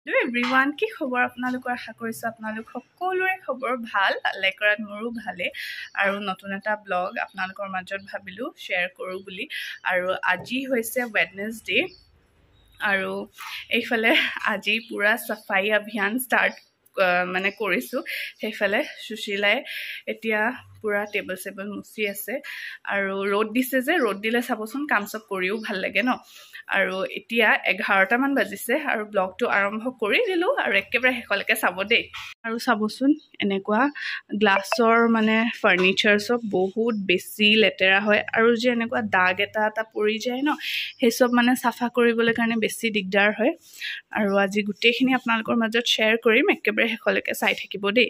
Hello' everyone, কি খবৰ আপোনালোকৰ? আশা কৰিছোঁ আপোনালোক সকলোৰে খবৰ ভাল। লাইক কৰাত মোৰো ভালেই। আৰু নতুন এটা ব্লগ আপোনালোকৰ মাজত ভাবিলোঁ শ্বেয়াৰ কৰোঁ বুলি। আৰু আজি হৈছে ৱেডনেছডে আৰু এইফালে আজি পূৰা চাফাই অভিযান ষ্টাৰ্ট কৰিছোঁ। সেইফালে সুশীলাই এতিয়া পূৰা টেবল চেবল মুচি আছে আৰু ৰ'দ দিছে যে, ৰ'দ দিলে চাবচোন কাম চব কৰিও ভাল লাগে ন। আৰু এতিয়া 11টামান বাজিছে আৰু ব্লগটো আৰম্ভ কৰি দিলোঁ আৰু একেবাৰে শেষলৈকে চাব দেই। আৰু চাবচোন এনেকুৱা গ্লাছৰ ফাৰ্নিচাৰ চব বহুত বেছি লেতেৰা হয় আৰু যে এনেকুৱা দাগ এটা পৰি যায় ন, সেই চব চাফা কৰিবলৈ কাৰণে বেছি দিগদাৰ হয়। আৰু আজি গোটেইখিনি আপোনালোকৰ মাজত শ্বেয়াৰ কৰিম, একেবাৰে শেষলৈকে চাই থাকিব দেই।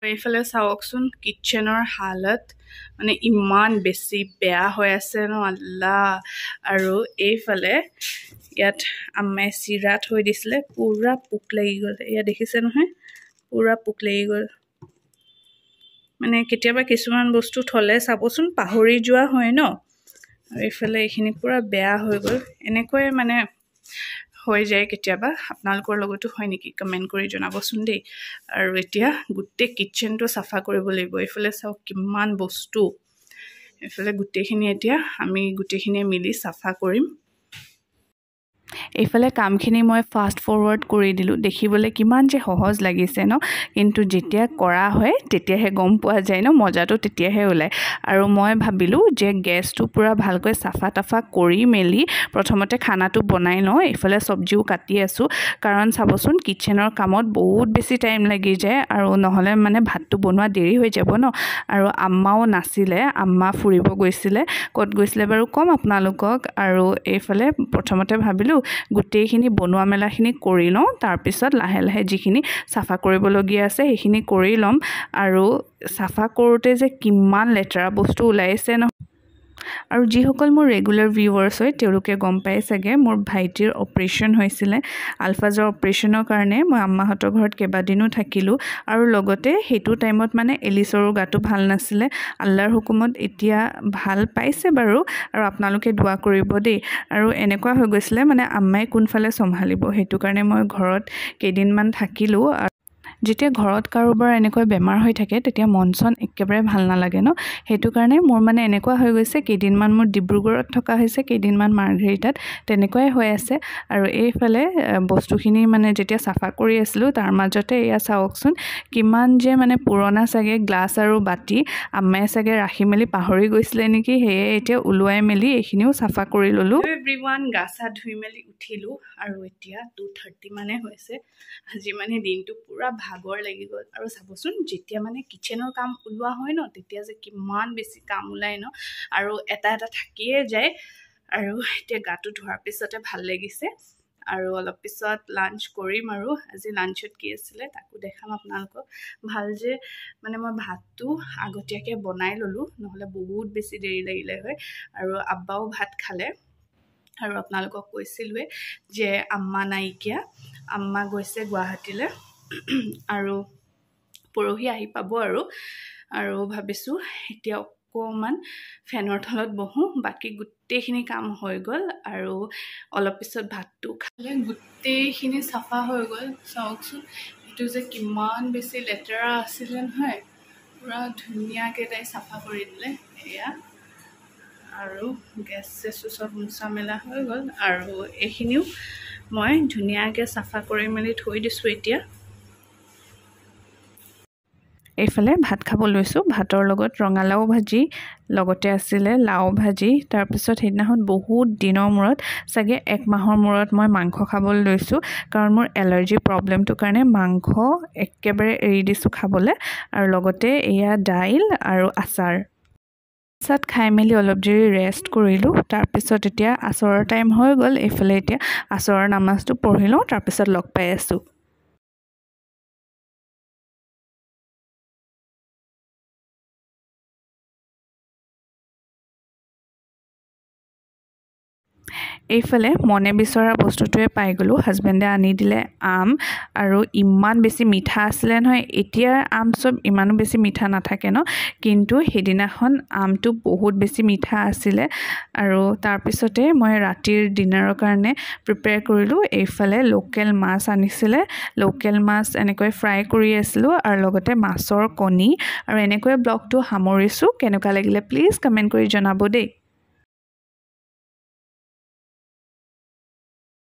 এইফালে চাওকচোন কিটচেনৰ হালত ইমান বেছি বেয়া হৈ আছে ন, আল্লাহ। আৰু এইফালে ইয়াত আম্মাই চিৰা থৈ দিছিলে, পূৰা পোক লাগি গ'ল। এয়া দেখিছে নহয়, পূৰা পোক লাগি গ'ল। কেতিয়াবা কিছুমান বস্তু থ'লে চাবচোন পাহৰি যোৱা হয় ন। আৰু এইফালে এইখিনি পূৰা বেয়া হৈ গ'ল। এনেকৈ হৈ যায় কেতিয়াবা। আপোনালোকৰ লগতো হয় নেকি? কমেণ্ট কৰি জনাবচোন দেই। আৰু এতিয়া গোটেই কিটচেনটো চাফা কৰিব লাগিব। এইফালে চাওক কিমান বস্তু। এইফালে গোটেইখিনি এতিয়া আমি গোটেইখিনিয়ে মিলি চাফা কৰিম। এইফালে কামখিনি মই ফাষ্ট ফৰৱাৰ্ড কৰি দিলোঁ। দেখিবলৈ কিমান যে সহজ লাগিছে ন, কিন্তু যেতিয়া কৰা হয় তেতিয়াহে গম পোৱা যায় ন, মজাটো তেতিয়াহে ওলায়। আৰু মই ভাবিলোঁ যে গেছটো পূৰা ভালকৈ চাফা তাফা কৰি মেলি প্ৰথমতে খানাটো বনাই লওঁ। এইফালে চব্জিও কাটি আছোঁ, কাৰণ চাবচোন কিটচেনৰ কামত বহুত বেছি টাইম লাগি যায় আৰু নহ'লে ভাতটো বনোৱা দেৰি হৈ যাব ন। আৰু আম্মাও নাছিলে, আম্মা ফুৰিব গৈছিলে। ক'ত গৈছিলে বাৰু ক'ম আপোনালোকক। আৰু এইফালে প্ৰথমতে ভাবিলোঁ গোটেইখিনি বনোৱা মেলাখিনি কৰি লওঁ, তাৰপিছত লাহে লাহে যিখিনি চাফা কৰিবলগীয়া আছে সেইখিনি কৰি ল'ম। আৰু চাফা কৰোঁতে যে কিমান লেতেৰা বস্তু ওলাইছে ন। আৰু যিসকল মোৰ ৰেগুলাৰ ভিউৱাৰ্ছ হয় তেওঁলোকে গম পাই চাগে, মোৰ ভাইটিৰ অপাৰেশ্যন হৈছিলে। আলফাজৰ অপাৰেশ্যনৰ কাৰণে মই আম্মাহঁতৰ ঘৰত কেইবাদিনো থাকিলোঁ। আৰু লগতে সেইটো টাইমত এলিছৰো গাটো ভাল নাছিলে। আল্লাৰ হুকুমত এতিয়া ভাল পাইছে বাৰু। আৰু আপোনালোকে দোৱা কৰিব দেই। আৰু এনেকুৱা হৈ গৈছিলে আম্মাই কোনফালে চম্ভালিব, সেইটো কাৰণে মই ঘৰত কেইদিনমান থাকিলোঁ। যেতিয়া ঘৰত কাৰোবাৰ এনেকৈ বেমাৰ হৈ থাকে তেতিয়া মন চন একেবাৰে ভাল নালাগে ন। সেইটো কাৰণে মোৰ এনেকুৱা হৈ গৈছে, কেইদিনমান মোৰ ডিব্ৰুগড়ত থকা হৈছে, কেইদিনমান মাৰ্ঘেৰিটাত, তেনেকুৱাই হৈ আছে। আৰু এইফালে বস্তুখিনি যেতিয়া চাফা কৰি আছিলোঁ তাৰ মাজতে এয়া চাওকচোন কিমান যে পুৰণা চাগে গ্লাছ আৰু বাতি আম্মাই চাগে ৰাখি মেলি পাহৰি গৈছিলে নেকি। সেয়ে এতিয়া ওলোৱাই মেলি এইখিনিও চাফা কৰি ল'লোঁ। এভৰিৱান, গা চা ধুই মেলি উঠিলোঁ আৰু এতিয়া 2:30 হৈছে। আজি দিনটো পূৰা ভাগৰ লাগি গ'ল। আৰু চাবচোন যেতিয়া কিটচেনৰ কাম ওলোৱা হয় ন, তেতিয়া যে কিমান বেছি কাম ওলায় ন, আৰু এটা এটা থাকিয়ে যায়। আৰু এতিয়া গাটো ধোৱাৰ পিছতে ভাল লাগিছে। আৰু অলপ পিছত লাঞ্চ কৰিম। আৰু আজি লাঞ্চত কি আছিলে তাকো দেখাম আপোনালোকক। ভাল যে মই ভাতটো আগতীয়াকৈ বনাই ল'লোঁ, নহ'লে বহুত বেছি দেৰি লাগিলে হয়। আৰু আব্বাও ভাত খালে। আৰু আপোনালোকক কৈছিলোঁৱে যে আম্মা নাইকিয়া, আম্মা গৈছে গুৱাহাটীলৈ। আৰু পৰহি আহি পাব। আৰু ভাবিছোঁ এতিয়া অকণমান ফেনৰ তলত বহোঁ। বাকী গোটেইখিনি কাম হৈ গ'ল। আৰু অলপ পিছত ভাতটো খালে গোটেইখিনি চাফা হৈ গ'ল। চাওকচোন এইটো যে কিমান বেছি লেতেৰা আছিলে নহয়, পূৰা ধুনীয়াকৈ তাই চাফা কৰি দিলে। এয়া আৰু গেছ চেছো চব মোচা মেলা হৈ গ'ল। আৰু এইখিনিও মই ধুনীয়াকৈ চাফা কৰি মেলি থৈ দিছোঁ এতিয়া। এইফালে ভাত খাব লৈছোঁ। ভাতৰ লগত ৰঙালাও ভাজি, লগতে আছিলে লাও ভাজি। তাৰপিছত সেইদিনাখন বহুত দিনৰ মূৰত, চাগে 1 মাহৰ মূৰত মই মাংস খাবলৈ লৈছোঁ, কাৰণ মোৰ এলাৰ্জি প্ৰব্লেমটোৰ কাৰণে মাংস একেবাৰে এৰি দিছোঁ খাবলৈ। আৰু লগতে এয়া দাইল আৰু আচাৰ। চাত খাই মেলি অলপ দেৰি ৰেষ্ট কৰিলোঁ। তাৰপিছত এতিয়া আচৰৰ টাইম হৈ গ'ল। এইফালে এতিয়া আচৰৰ নামাজটো পঢ়ি লওঁ, তাৰপিছত লগ পাই আছোঁ। এইফালে মনে বিচৰা বস্তুটোৱে পাই গ'লোঁ হাজবেণ্ডে আনি দিলে আম আৰু ইমান বেছি মিঠা আছিলে নহয় এতিয়া আম চব ইমানো বেছি মিঠা নাথাকে ন কিন্তু সেইদিনাখন আমটো বহুত বেছি মিঠা আছিলে আৰু তাৰপিছতে মই ৰাতিৰ ডিনাৰৰ কাৰণে প্ৰিপেয়াৰ কৰিলোঁ এইফালে লোকেল মাছ আনিছিলে লোকেল মাছ এনেকৈ ফ্ৰাই কৰি আছিলোঁ আৰু লগতে মাছৰ কণী আৰু এনেকৈ ব্লগটো সামৰিছোঁ কেনেকুৱা লাগিলে প্লিজ কমেণ্ট কৰি জনাব দেই